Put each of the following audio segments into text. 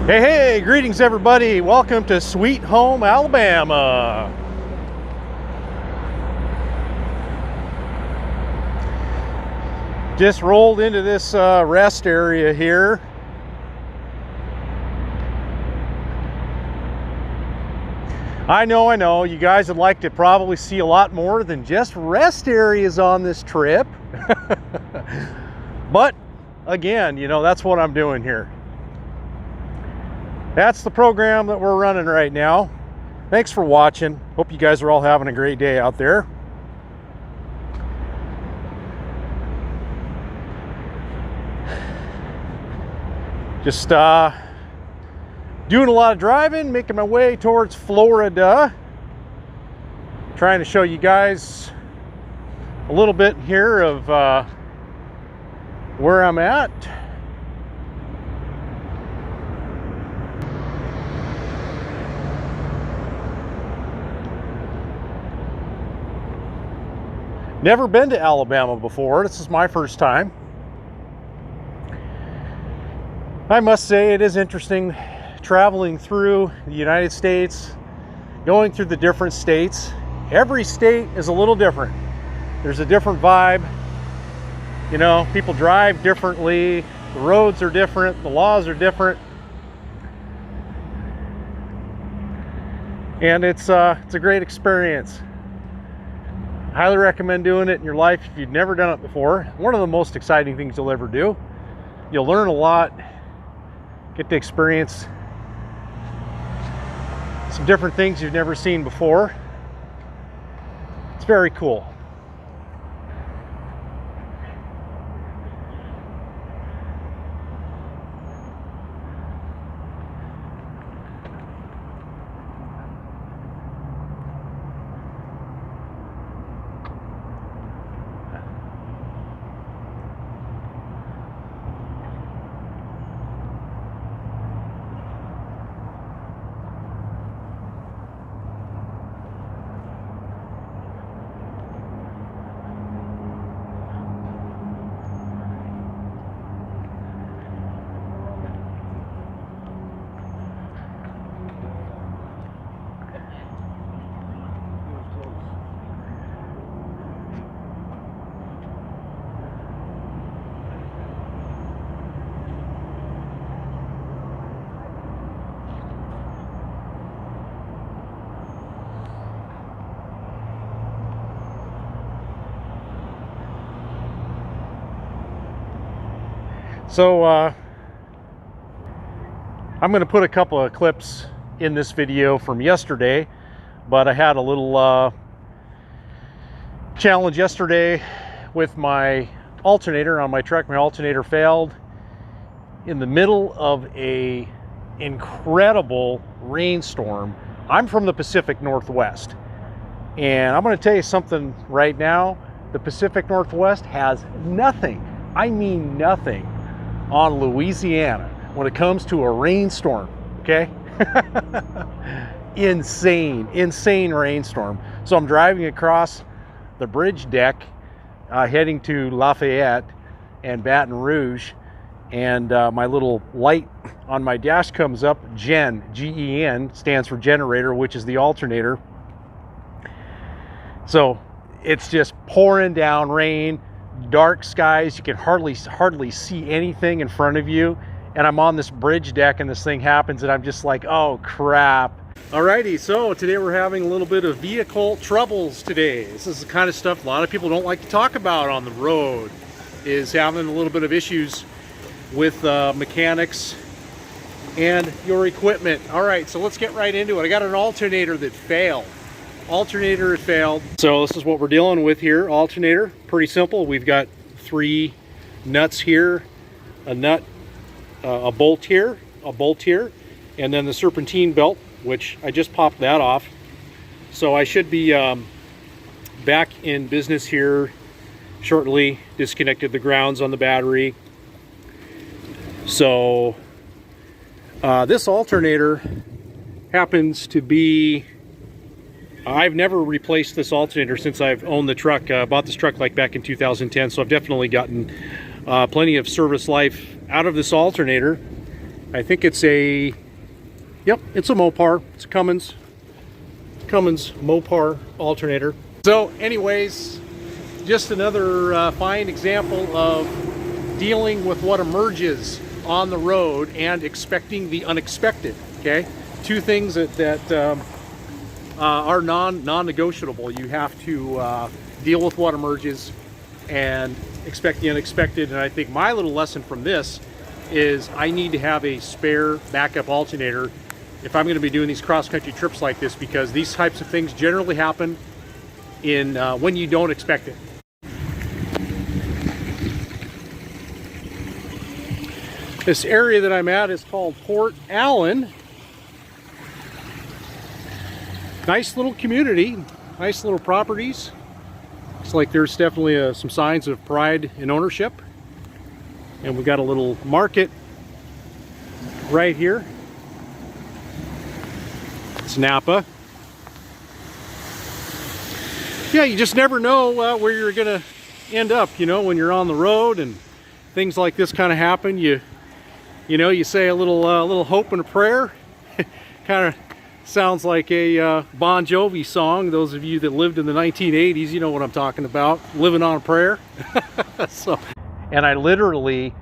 Hey, greetings everybody. Welcome to Sweet Home, Alabama. Just rolled into this rest area here. I know, you guys would like to probably see a lot more than just rest areas on this trip. But again, that's what I'm doing here. That's the program that we're running right now. Thanks for watching. Hope you guys are all having a great day out there. Just doing a lot of driving, making my way towards Florida. Trying to show you guys a little bit here of where I'm at. Never been to Alabama before. This is my first time. I must say it is interesting traveling through the United States, going through the different states. Every state is a little different. There's a different vibe. People drive differently. The roads are different. The laws are different. And it's a great experience. Highly recommend doing it in your life if you've never done it before. One of the most exciting things you'll ever do. You'll learn a lot, get to experience some different things you've never seen before. It's very cool. So I'm going to put a couple of clips in this video from yesterday, but I had a little challenge yesterday with my alternator on my truck. My alternator failed in the middle of a incredible rainstorm. I'm from the Pacific Northwest, and I'm going to tell you something right now. The Pacific Northwest has nothing, I mean nothing, on Louisiana when it comes to a rainstorm, okay? Insane rainstorm. So I'm driving across the bridge deck, heading to Lafayette and Baton Rouge, and my little light on my dash comes up. GEN, G-E-N, stands for generator, which is the alternator. So it's just pouring down rain, dark skies. You can hardly see anything in front of you, and I'm on this bridge deck and this thing happens, and I'm just like, oh crap. Alrighty, so today we're having a little bit of vehicle troubles today. This is the kind of stuff a lot of people don't like to talk about on the road, is having a little bit of issues with mechanics and your equipment. Alright, so let's get right into it. I got an alternator that failed. So this is what we're dealing with here. Alternator, pretty simple. We've got 3 nuts here, a nut, a bolt here, and then the serpentine belt, which I just popped that off. So I should be back in business here shortly. Disconnected the grounds on the battery. So this alternator happens to be, I've never replaced this alternator since I've owned the truck. Bought this truck like back in 2010, so I've definitely gotten plenty of service life out of this alternator. I think it's a, yep, it's a Mopar. It's a Cummins Mopar alternator. So anyways, just another fine example of dealing with what emerges on the road and expecting the unexpected. Okay, two things that are non-negotiable. You have to deal with what emerges and expect the unexpected. And I think my little lesson from this is I need to have a spare backup alternator if I'm going to be doing these cross-country trips like this, because these types of things generally happen in when you don't expect it. This area that I'm at is called Port Allen. Nice little community, nice little properties. Looks like there's definitely some signs of pride in ownership. And we've got a little market right here. It's Napa. Yeah, you just never know where you're gonna end up, you know, when you're on the road and things like this kind of happen. You know, you say a little hope and a prayer. Kind of sounds like a Bon Jovi song. Those of you that lived in the 1980s, you know what I'm talking about. Living on a prayer. So, and I literally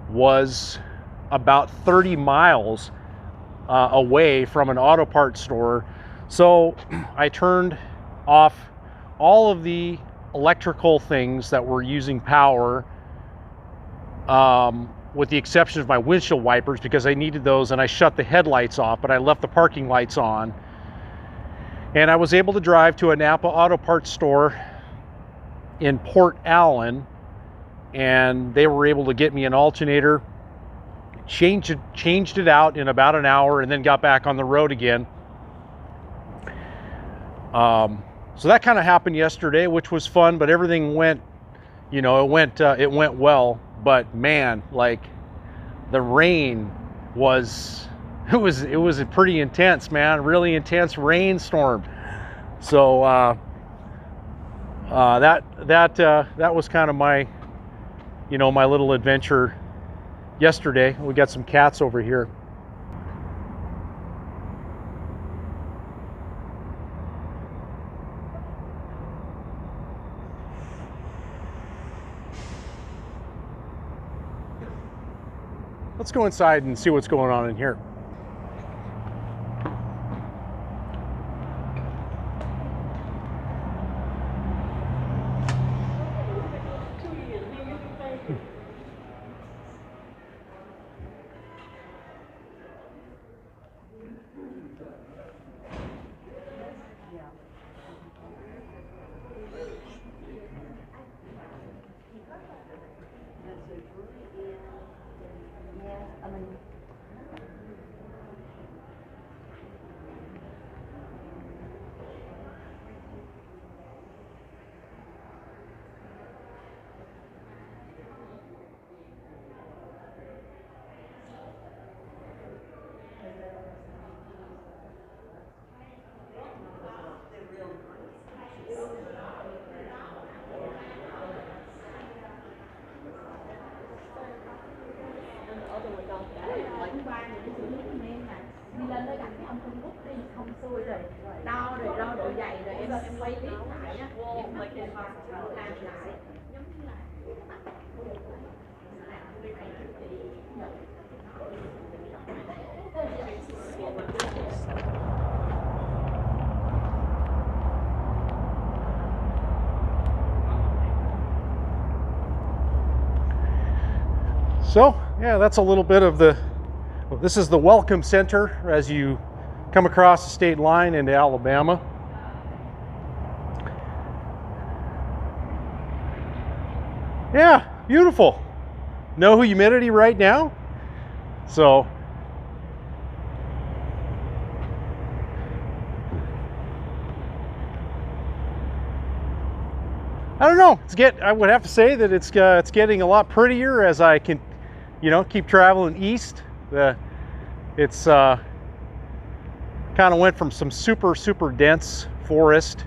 was about 30 miles away from an auto parts store. So I turned off all of the electrical things that were using power, with the exception of my windshield wipers, because I needed those, and I shut the headlights off, but I left the parking lights on. And I was able to drive to a Napa auto parts store in Port Allen, and they were able to get me an alternator, changed it out in about an hour, and then got back on the road again. So that kind of happened yesterday, which was fun, but everything went, you know, it went well. But man, like the rain was, it was a pretty intense, man, really intense rainstorm. So that was kind of my, you know, my little adventure yesterday. We got some cats over here. Let's go inside and see what's going on in here. Đi lên đây gặp cái ông Trung Quốc đi không xuôi rồi đo độ dày rồi em quay tiếp lại á, em mới làm lại giống như là So yeah, that's a little bit of the, well, this is the Welcome Center as you come across the state line into Alabama. Yeah, beautiful. No humidity right now. So I don't know. I would have to say that it's getting a lot prettier as I can, you know, keep traveling east. It's kind of went from some super dense forest,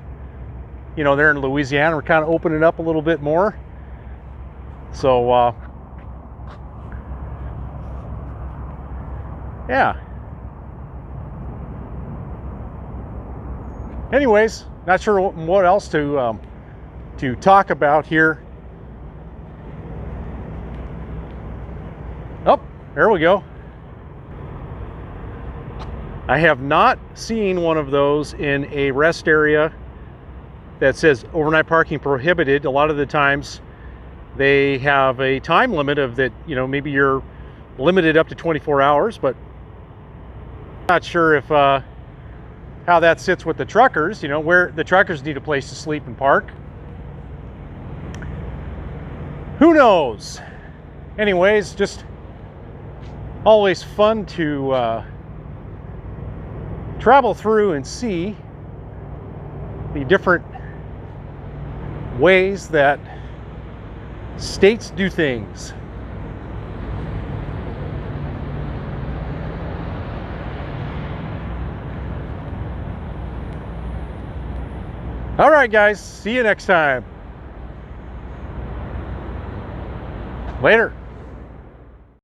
you know, there in Louisiana. We're kind of opening up a little bit more. Yeah. Anyways, not sure what else to talk about here. Oh, there we go. I have not seen one of those in a rest area that says overnight parking prohibited. A lot of the times they have a time limit of that, you know, maybe you're limited up to 24 hours, but not sure if how that sits with the truckers, you know, where the truckers need a place to sleep and park. Who knows? Anyways, just always fun to travel through and see the different ways that states do things. All right, guys, see you next time. Later.